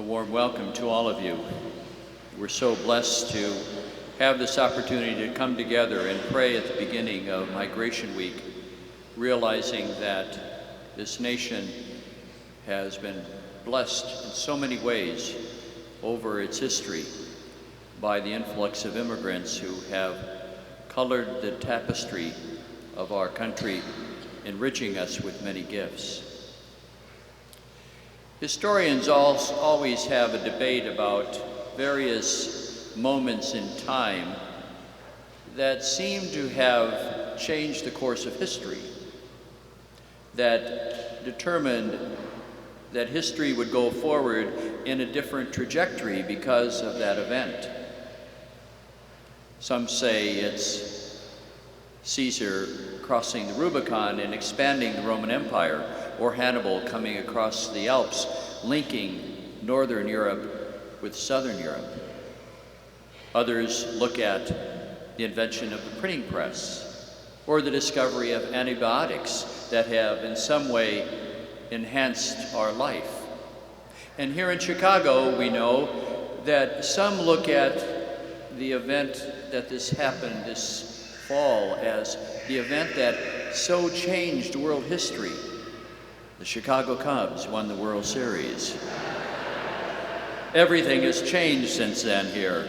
warm welcome to all of you. We're so blessed to have this opportunity to come together and pray at the beginning of Migration Week, realizing that this nation has been blessed in so many ways over its history by the influx of immigrants who have colored the tapestry of our country, enriching us with many gifts. Historians always have a debate about various moments in time that seem to have changed the course of history, that determined that history would go forward in a different trajectory because of that event. Some say it's Caesar crossing the Rubicon and expanding the Roman Empire, or Hannibal coming across the Alps, linking Northern Europe with Southern Europe. Others look at the invention of the printing press, or the discovery of antibiotics that have in some way enhanced our life. And here in Chicago, we know that some look at the event that this happened this fall as the event that so changed world history. The Chicago Cubs won the World Series. Everything has changed since then here.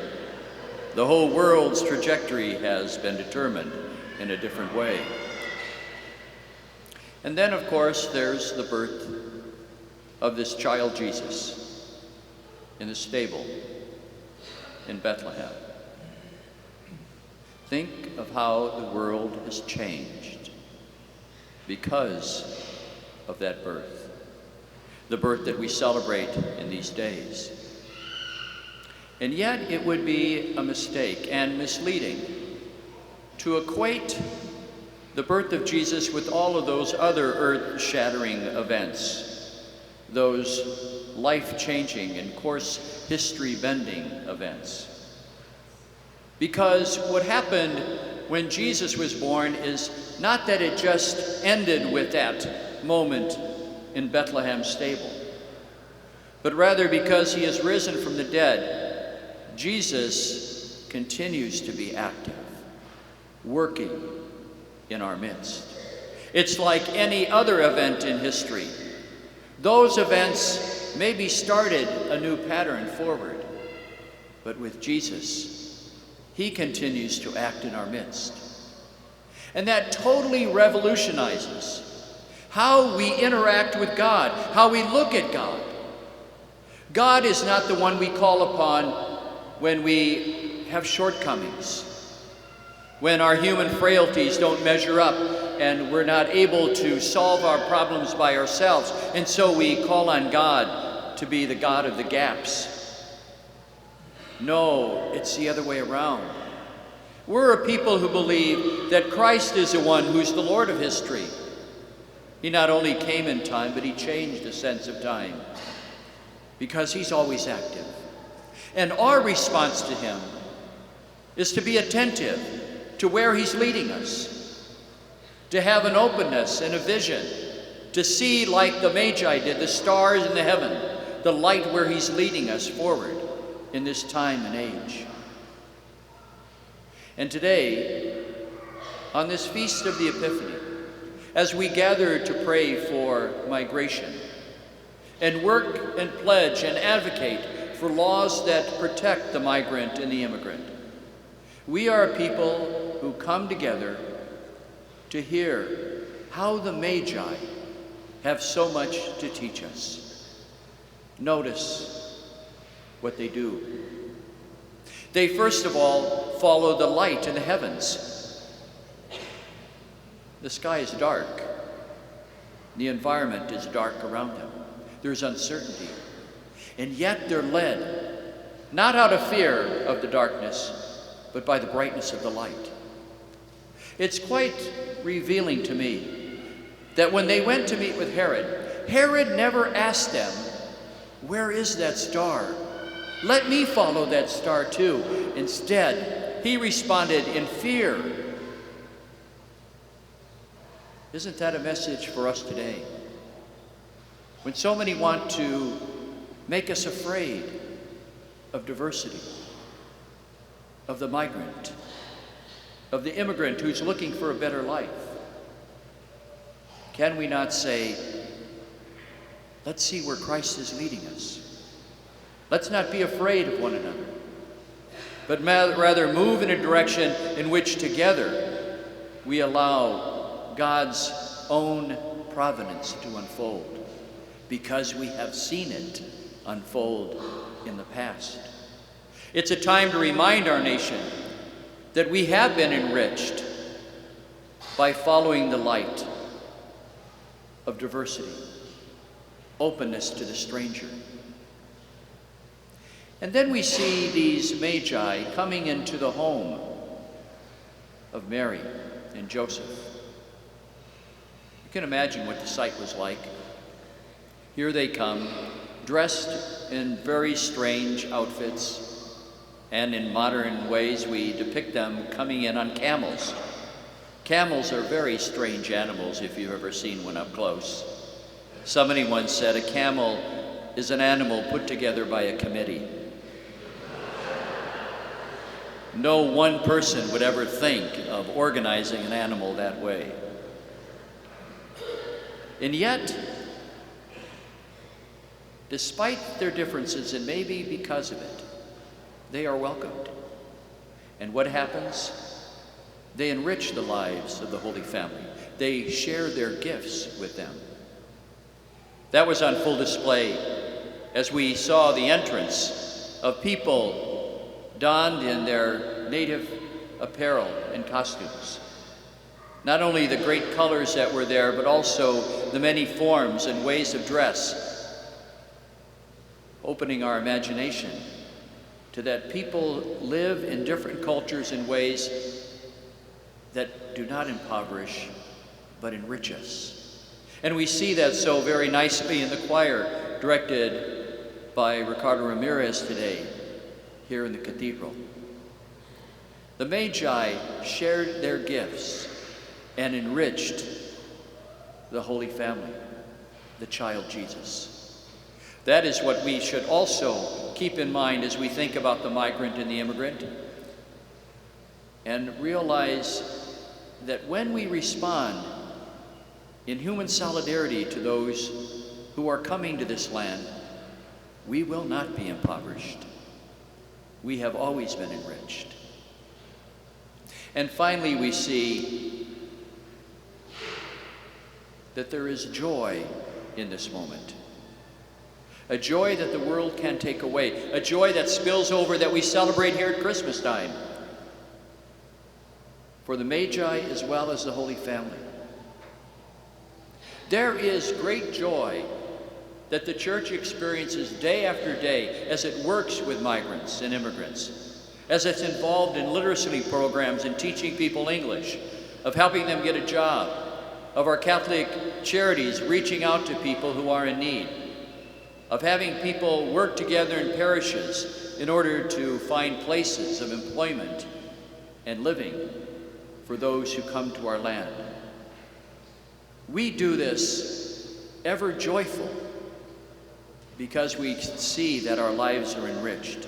The whole world's trajectory has been determined in a different way. And then, of course, there's the birth of this child Jesus in the stable in Bethlehem. Think of how the world has changed because of that birth, the birth that we celebrate in these days. And yet it would be a mistake and misleading to equate the birth of Jesus with all of those other earth-shattering events, those life-changing and course history-bending events. Because what happened when Jesus was born is not that it just ended with that moment in Bethlehem's stable, but rather because he is risen from the dead, Jesus continues to be active, working in our midst. It's like any other event in history. Those events maybe started a new pattern forward, but with Jesus, he continues to act in our midst. And that totally revolutionizes how we interact with God, how we look at God. God is not the one we call upon when we have shortcomings, when our human frailties don't measure up and we're not able to solve our problems by ourselves, and so we call on God to be the God of the gaps. No, it's the other way around. We're a people who believe that Christ is the one who's the Lord of history. He not only came in time, but he changed the sense of time because he's always active. And our response to him is to be attentive to where he's leading us, to have an openness and a vision, to see like the Magi did, the stars in the heaven, the light where he's leading us forward in this time and age. And today, on this Feast of the Epiphany, as we gather to pray for migration and work and pledge and advocate for laws that protect the migrant and the immigrant, we are a people who come together to hear how the Magi have so much to teach us. Notice what they do. They first of all follow the light in the heavens. The sky is dark. The environment is dark around them. There's uncertainty. And yet they're led, not out of fear of the darkness, but by the brightness of the light. It's quite revealing to me that when they went to meet with Herod, Herod never asked them, "Where is that star? Let me follow that star too." Instead, he responded in fear. Isn't that a message for us today? When so many want to make us afraid of diversity, of the migrant, of the immigrant who's looking for a better life? Can we not say, let's see where Christ is leading us. Let's not be afraid of one another, but rather move in a direction in which together we allow God's own providence to unfold, because we have seen it unfold in the past. It's a time to remind our nation that we have been enriched by following the light of diversity, openness to the stranger. And then we see these magi coming into the home of Mary and Joseph. You can imagine what the sight was like. Here they come, dressed in very strange outfits, and in modern ways we depict them coming in on camels. Camels are very strange animals if you've ever seen one up close. Somebody once said a camel is an animal put together by a committee. No one person would ever think of organizing an animal that way. And yet, despite their differences, and maybe because of it, they are welcomed. And what happens? They enrich the lives of the Holy Family. They share their gifts with them. That was on full display as we saw the entrance of people donned in their native apparel and costumes. Not only the great colors that were there, but also the many forms and ways of dress, opening our imagination to that people live in different cultures in ways that do not impoverish, but enrich us. And we see that so very nicely in the choir directed by Ricardo Ramirez today, here in the cathedral. The Magi shared their gifts and enriched the Holy Family, the child Jesus. That is what we should also keep in mind as we think about the migrant and the immigrant, and realize that when we respond in human solidarity to those who are coming to this land, we will not be impoverished. We have always been enriched. And finally, we see that there is joy in this moment. A joy that the world can't take away. A joy that spills over, that we celebrate here at Christmas time, for the Magi as well as the Holy Family. There is great joy that the Church experiences day after day as it works with migrants and immigrants, as it's involved in literacy programs and teaching people English, of helping them get a job, of our Catholic charities reaching out to people who are in need, of having people work together in parishes in order to find places of employment and living for those who come to our land. We do this ever joyful because we see that our lives are enriched.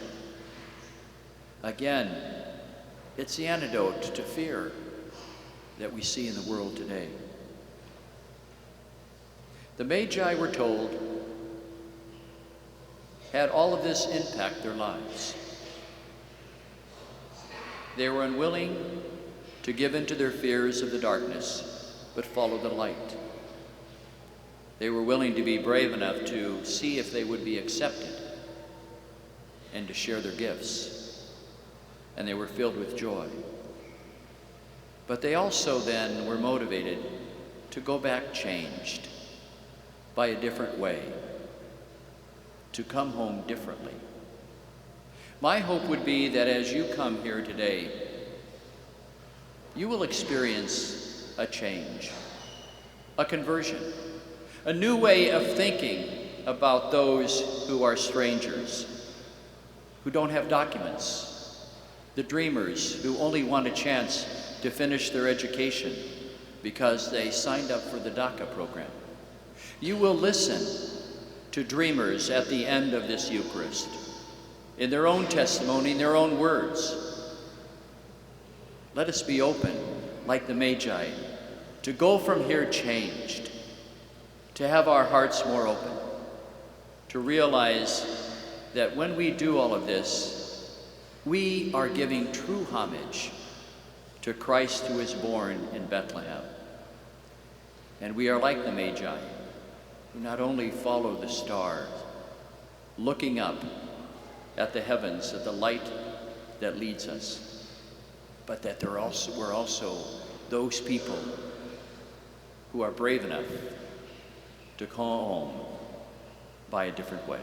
Again, it's the antidote to fear that we see in the world today. The Magi, we're told, had all of this impact their lives. They were unwilling to give in to their fears of the darkness, but follow the light. They were willing to be brave enough to see if they would be accepted and to share their gifts. And they were filled with joy. But they also then were motivated to go back changed by a different way, to come home differently. My hope would be that as you come here today, you will experience a change, a conversion, a new way of thinking about those who are strangers, who don't have documents, the dreamers who only want a chance to finish their education because they signed up for the DACA program. You will listen to to dreamers at the end of this Eucharist, in their own testimony, in their own words. Let us be open, like the Magi, to go from here changed, to have our hearts more open, to realize that when we do all of this, we are giving true homage to Christ who is born in Bethlehem. And we are like the Magi, who not only follow the stars, looking up at the heavens, at the light that leads us, but that we're also those people who are brave enough to call home by a different way.